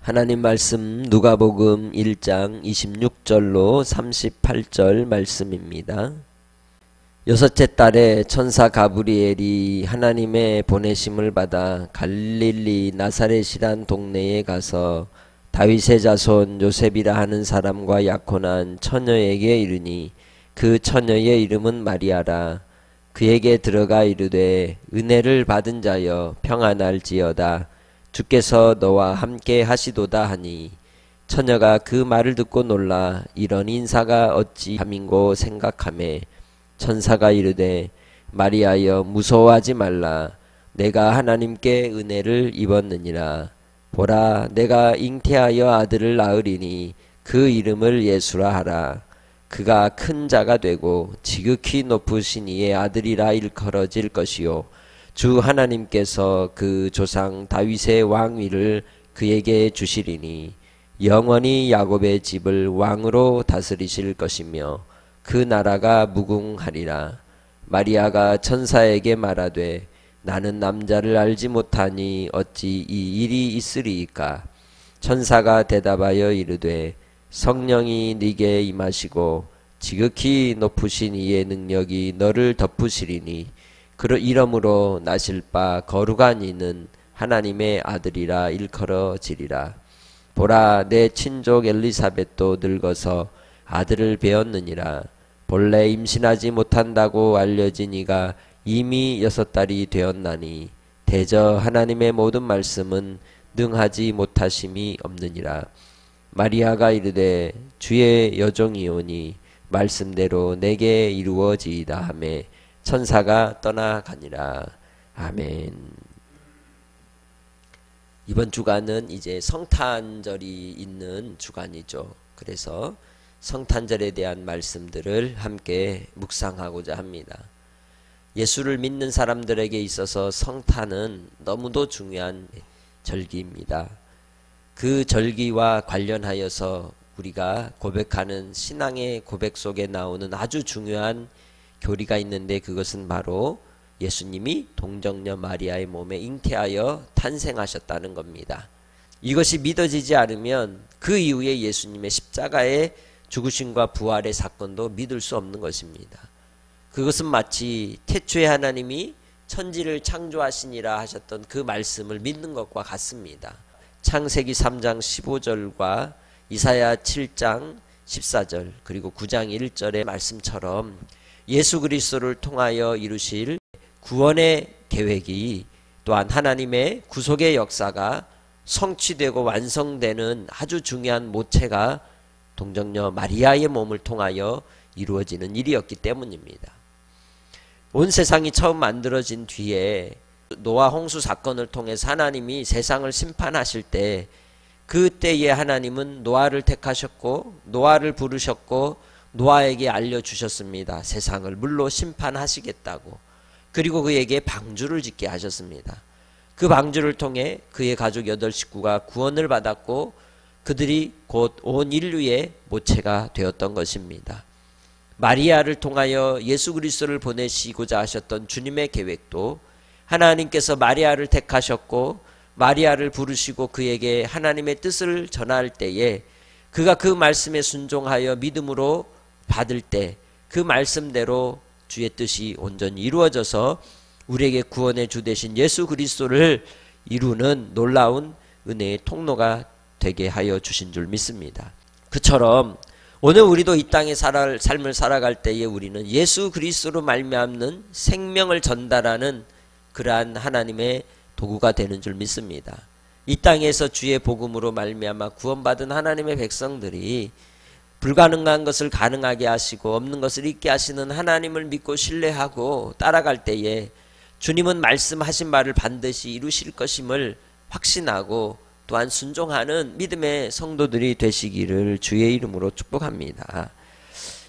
하나님 말씀 누가복음 1장 26절로 38절 말씀입니다. 여섯째 달에 천사 가브리엘이 하나님의 보내심을 받아 갈릴리 나사렛이란 동네에 가서 다윗의 자손 요셉이라 하는 사람과 약혼한 처녀에게 이르니 그 처녀의 이름은 마리아라. 그에게 들어가 이르되 은혜를 받은 자여 평안할지어다. 주께서 너와 함께 하시도다 하니 처녀가 그 말을 듣고 놀라 이런 인사가 어찌 함인고 생각하매 천사가 이르되 마리아여 무서워하지 말라. 내가 하나님께 은혜를 입었느니라. 보라 내가 잉태하여 아들을 낳으리니 그 이름을 예수라 하라. 그가 큰 자가 되고 지극히 높으신 이의 아들이라 일컬어질 것이요 주 하나님께서 그 조상 다윗의 왕위를 그에게 주시리니 영원히 야곱의 집을 왕으로 다스리실 것이며 그 나라가 무궁하리라. 마리아가 천사에게 말하되 나는 남자를 알지 못하니 어찌 이 일이 있으리이까. 천사가 대답하여 이르되 성령이 네게 임하시고 지극히 높으신 이의 능력이 너를 덮으시리니 이러므로 나실 바 거룩한 이는 하나님의 아들이라 일컬어지리라. 보라 내 친족 엘리사벳도 늙어서 아들을 배었느니라. 본래 임신하지 못한다고 알려진 이가 이미 6달이 되었나니 대저 하나님의 모든 말씀은 능하지 못하심이 없느니라. 마리아가 이르되 주의 여종이오니 말씀대로 내게 이루어지이다 하매 천사가 떠나가니라. 아멘. 이번 주간은 이제 성탄절이 있는 주간이죠. 그래서 성탄절에 대한 말씀들을 함께 묵상하고자 합니다. 예수를 믿는 사람들에게 있어서 성탄은 너무도 중요한 절기입니다. 그 절기와 관련하여서 우리가 고백하는 신앙의 고백 속에 나오는 아주 중요한 교리가 있는데 그것은 바로 예수님이 동정녀 마리아의 몸에 잉태하여 탄생하셨다는 겁니다. 이것이 믿어지지 않으면 그 이후에 예수님의 십자가의 죽으심과 부활의 사건도 믿을 수 없는 것입니다. 그것은 마치 태초에 하나님이 천지를 창조하시니라 하셨던 그 말씀을 믿는 것과 같습니다. 창세기 3장 15절과 이사야 7장 14절 그리고 9장 1절의 말씀처럼 예수 그리스도를 통하여 이루실 구원의 계획이 또한 하나님의 구속의 역사가 성취되고 완성되는 아주 중요한 모체가 동정녀 마리아의 몸을 통하여 이루어지는 일이었기 때문입니다. 온 세상이 처음 만들어진 뒤에 노아 홍수 사건을 통해서 하나님이 세상을 심판하실 때 그때에 하나님은 노아를 택하셨고 노아를 부르셨고 노아에게 알려주셨습니다. 세상을 물로 심판하시겠다고. 그리고 그에게 방주를 짓게 하셨습니다. 그 방주를 통해 그의 가족 8식구가 구원을 받았고 그들이 곧 온 인류의 모체가 되었던 것입니다. 마리아를 통하여 예수 그리스도를 보내시고자 하셨던 주님의 계획도 하나님께서 마리아를 택하셨고 마리아를 부르시고 그에게 하나님의 뜻을 전할 때에 그가 그 말씀에 순종하여 믿음으로 받을 때 그 말씀대로 주의 뜻이 온전히 이루어져서 우리에게 구원의 주 되신 예수 그리스도를 이루는 놀라운 은혜의 통로가 되게 하여 주신 줄 믿습니다. 그처럼 오늘 우리도 이 땅의 삶을 살아갈 때에 우리는 예수 그리스도로 말미암는 생명을 전달하는 그러한 하나님의 도구가 되는 줄 믿습니다. 이 땅에서 주의 복음으로 말미암아 구원받은 하나님의 백성들이 불가능한 것을 가능하게 하시고 없는 것을 있게 하시는 하나님을 믿고 신뢰하고 따라갈 때에 주님은 말씀하신 말을 반드시 이루실 것임을 확신하고 또한 순종하는 믿음의 성도들이 되시기를 주의 이름으로 축복합니다.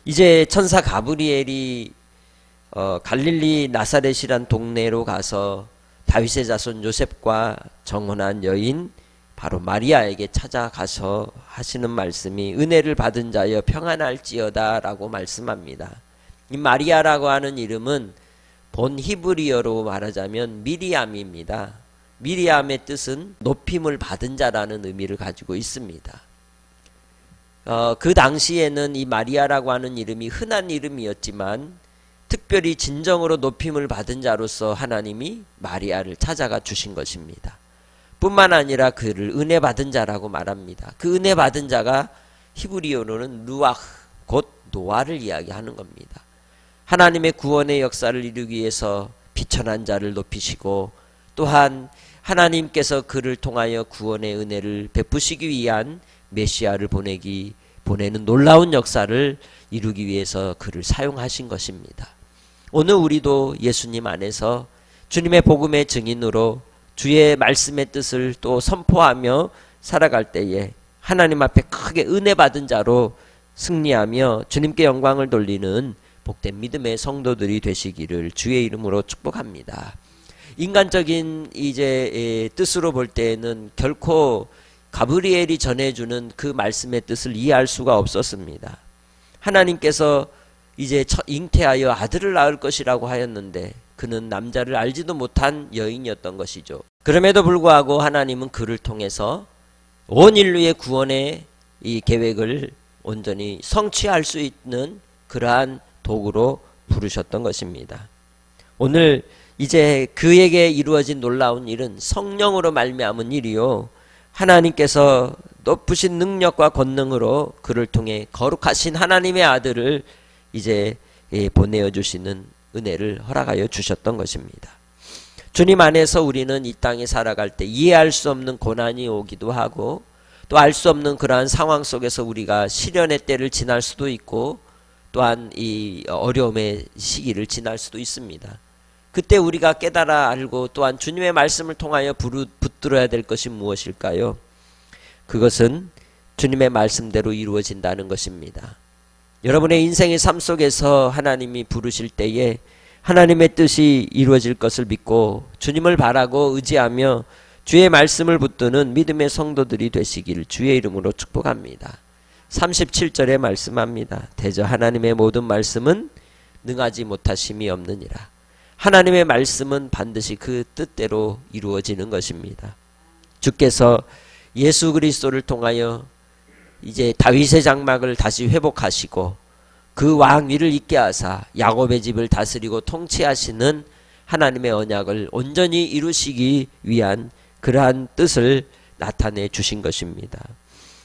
이제 천사 가브리엘이 갈릴리 나사렛이란 동네로 가서 다윗의 자손 요셉과 정혼한 여인 바로 마리아에게 찾아가서 하시는 말씀이 은혜를 받은 자여 평안할지어다 라고 말씀합니다. 이 마리아라고 하는 이름은 본 히브리어로 말하자면 미리암입니다. 미리암의 뜻은 높임을 받은 자라는 의미를 가지고 있습니다. 그 당시에는 이 마리아라고 하는 이름이 흔한 이름이었지만 특별히 진정으로 높임을 받은 자로서 하나님이 마리아를 찾아가 주신 것입니다. 뿐만 아니라 그를 은혜 받은 자라고 말합니다. 그 은혜 받은 자가 히브리어로는 루아흐, 곧 노아를 이야기하는 겁니다. 하나님의 구원의 역사를 이루기 위해서 비천한 자를 높이시고 또한 하나님께서 그를 통하여 구원의 은혜를 베푸시기 위한 메시아를 보내는 놀라운 역사를 이루기 위해서 그를 사용하신 것입니다. 오늘 우리도 예수님 안에서 주님의 복음의 증인으로 주의 말씀의 뜻을 또 선포하며 살아갈 때에 하나님 앞에 크게 은혜 받은 자로 승리하며 주님께 영광을 돌리는 복된 믿음의 성도들이 되시기를 주의 이름으로 축복합니다. 인간적인 이제 뜻으로 볼 때에는 결코 가브리엘이 전해주는 그 말씀의 뜻을 이해할 수가 없었습니다. 하나님께서 이제 잉태하여 아들을 낳을 것이라고 하였는데 그는 남자를 알지도 못한 여인이었던 것이죠. 그럼에도 불구하고 하나님은 그를 통해서 온 인류의 구원의 이 계획을 온전히 성취할 수 있는 그러한 도구로 부르셨던 것입니다. 오늘 이제 그에게 이루어진 놀라운 일은 성령으로 말미암은 일이요, 하나님께서 높으신 능력과 권능으로 그를 통해 거룩하신 하나님의 아들을 이제 보내어 주시는 은혜를 허락하여 주셨던 것입니다. 주님 안에서 우리는 이 땅에 살아갈 때 이해할 수 없는 고난이 오기도 하고 또 알 수 없는 그러한 상황 속에서 우리가 시련의 때를 지날 수도 있고 또한 이 어려움의 시기를 지날 수도 있습니다. 그때 우리가 깨달아 알고 또한 주님의 말씀을 통하여 붙들어야 될 것이 무엇일까요? 그것은 주님의 말씀대로 이루어진다는 것입니다. 여러분의 인생의 삶 속에서 하나님이 부르실 때에 하나님의 뜻이 이루어질 것을 믿고 주님을 바라고 의지하며 주의 말씀을 붙드는 믿음의 성도들이 되시기를 주의 이름으로 축복합니다. 37절에 말씀합니다. 대저 하나님의 모든 말씀은 능하지 못하심이 없느니라. 하나님의 말씀은 반드시 그 뜻대로 이루어지는 것입니다. 주께서 예수 그리스도를 통하여 이제 다윗의 장막을 다시 회복하시고 그 왕위를 있게 하사 야곱의 집을 다스리고 통치하시는 하나님의 언약을 온전히 이루시기 위한 그러한 뜻을 나타내 주신 것입니다.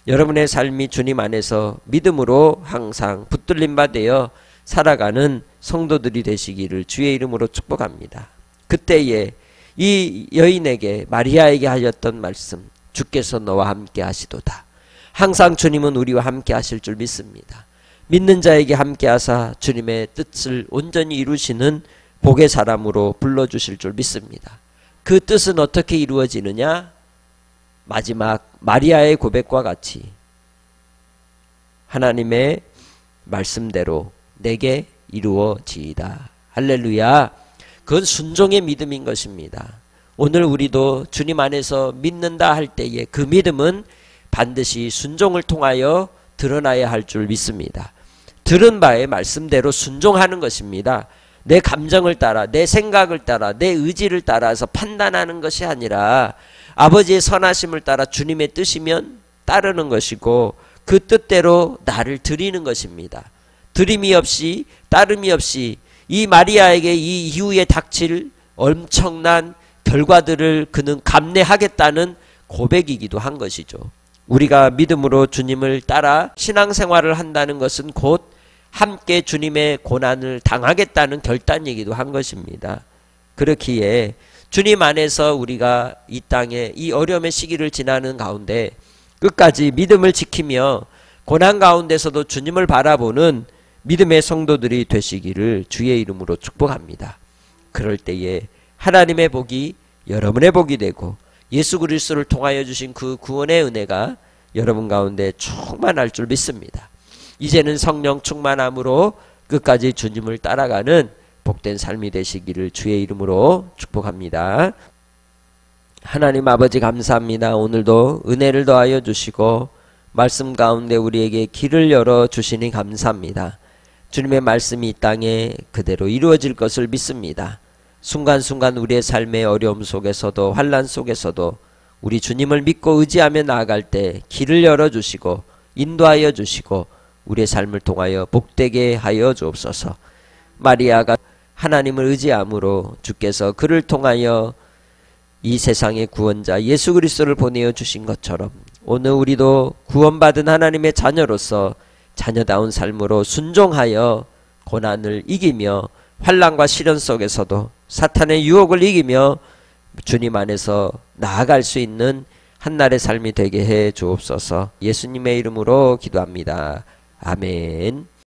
여러분의 삶이 주님 안에서 믿음으로 항상 붙들림 바 되어 살아가는 성도들이 되시기를 주의 이름으로 축복합니다. 그때에 이 여인에게 마리아에게 하셨던 말씀, 주께서 너와 함께 하시도다. 항상 주님은 우리와 함께 하실 줄 믿습니다. 믿는 자에게 함께 하사 주님의 뜻을 온전히 이루시는 복의 사람으로 불러주실 줄 믿습니다. 그 뜻은 어떻게 이루어지느냐? 마지막 마리아의 고백과 같이 하나님의 말씀대로 내게 이루어지이다. 할렐루야. 그건 순종의 믿음인 것입니다. 오늘 우리도 주님 안에서 믿는다 할 때에 그 믿음은 반드시 순종을 통하여 드러나야 할 줄 믿습니다. 들은 바의 말씀대로 순종하는 것입니다. 내 감정을 따라, 내 생각을 따라, 내 의지를 따라서 판단하는 것이 아니라 아버지의 선하심을 따라 주님의 뜻이면 따르는 것이고 그 뜻대로 나를 드리는 것입니다. 드림이 없이 따름이 없이 이 마리아에게 이 이후에 닥칠 엄청난 결과들을 그는 감내하겠다는 고백이기도 한 것이죠. 우리가 믿음으로 주님을 따라 신앙생활을 한다는 것은 곧 함께 주님의 고난을 당하겠다는 결단이기도 한 것입니다. 그렇기에 주님 안에서 우리가 이 땅에 이 어려움의 시기를 지나는 가운데 끝까지 믿음을 지키며 고난 가운데서도 주님을 바라보는 믿음의 성도들이 되시기를 주의 이름으로 축복합니다. 그럴 때에 하나님의 복이 여러분의 복이 되고 예수 그리스도를 통하여 주신 그 구원의 은혜가 여러분 가운데 충만할 줄 믿습니다. 이제는 성령 충만함으로 끝까지 주님을 따라가는 복된 삶이 되시기를 주의 이름으로 축복합니다. 하나님 아버지 감사합니다. 오늘도 은혜를 더하여 주시고 말씀 가운데 우리에게 길을 열어 주시니 감사합니다. 주님의 말씀이 이 땅에 그대로 이루어질 것을 믿습니다. 순간순간 우리의 삶의 어려움 속에서도 환난 속에서도 우리 주님을 믿고 의지하며 나아갈 때 길을 열어주시고 인도하여 주시고 우리의 삶을 통하여 복되게 하여 주옵소서. 마리아가 하나님을 의지함으로 주께서 그를 통하여 이 세상의 구원자 예수 그리스도를 보내어 주신 것처럼 오늘 우리도 구원받은 하나님의 자녀로서 자녀다운 삶으로 순종하여 고난을 이기며 환난과 시련 속에서도 사탄의 유혹을 이기며 주님 안에서 나아갈 수 있는 한날의 삶이 되게 해 주옵소서. 예수님의 이름으로 기도합니다. 아멘.